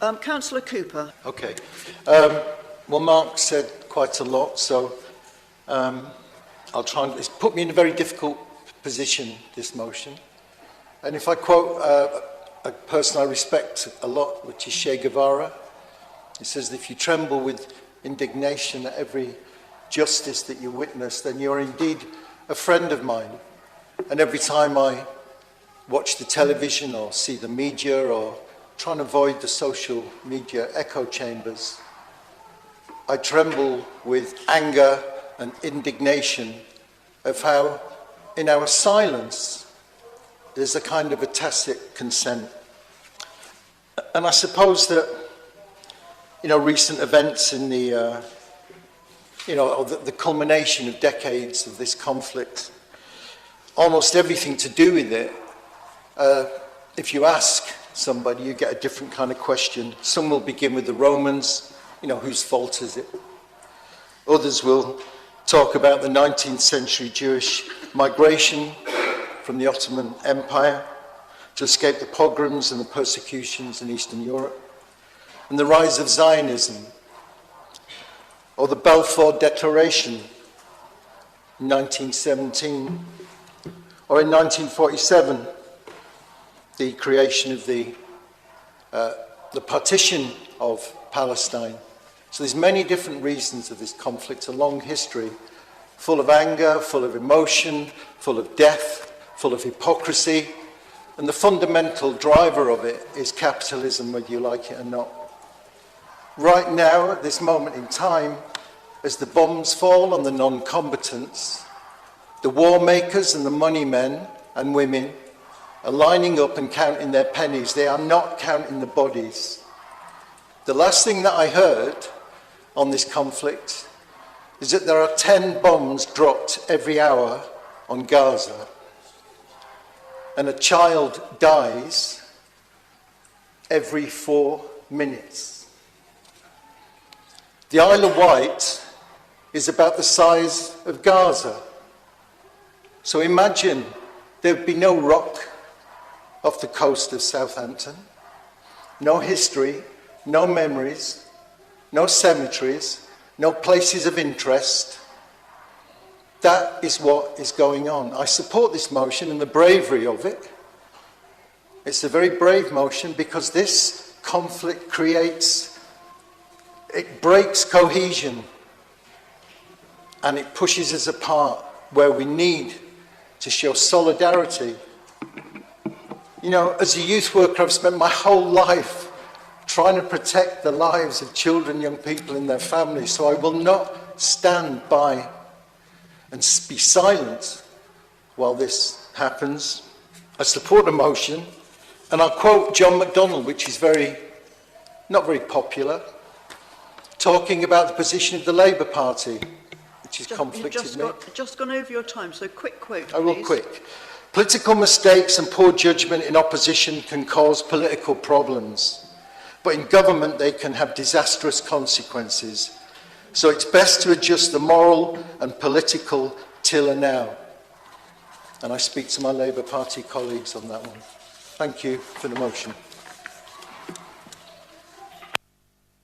Councillor Cooper. Okay. Well, Mark said quite a lot, so I'll try and... It's put me in a very difficult position, this motion. And if I quote a person I respect a lot, which is Che Guevara, he says, if you tremble with indignation at every justice that you witness, then you're indeed a friend of mine. And every time I watch the television or see the media or try and avoid the social media echo chambers, I tremble with anger and indignation of how in our silence there's a kind of a tacit consent. And I suppose that, you know, recent events in the, the culmination of decades of this conflict, almost everything to do with it, if you ask somebody, you get a different kind of question. Some will begin with the Romans, you know, whose fault is it? Others will talk about the 19th century Jewish migration from the Ottoman Empire to escape the pogroms and the persecutions in Eastern Europe, and the rise of Zionism, or the Balfour Declaration in 1917, or in 1947, the creation of the partition of Palestine. So there's many different reasons of this conflict, a long history, full of anger, full of emotion, full of death, full of hypocrisy, and the fundamental driver of it is capitalism, whether you like it or not. Right now, at this moment in time, as the bombs fall on the non-combatants, the war makers and the money men and women are lining up and counting their pennies. They are not counting the bodies. The last thing that I heard on this conflict is that there are 10 bombs dropped every hour on Gaza, and a child dies every 4 minutes. The Isle of Wight is about the size of Gaza. So imagine there would be no rock off the coast of Southampton, no history, no memories, no cemeteries, no places of interest. That is what is going on. I support this motion and the bravery of it. It's a very brave motion because this conflict it breaks cohesion and it pushes us apart where we need to show solidarity. You know, as a youth worker, I've spent my whole life trying to protect the lives of children, young people and their families, so I will not stand by and be silent while this happens. I support the motion, and I'll quote John McDonnell, which is not very popular, talking about the position of the Labour Party, which is conflicted me. You've just gone over your time, so quick quote, please. I will quick. Political mistakes and poor judgment in opposition can cause political problems, but in government they can have disastrous consequences. So it's best to adjust the moral and political tiller now. And I speak to my Labour Party colleagues on that one. Thank you for the motion.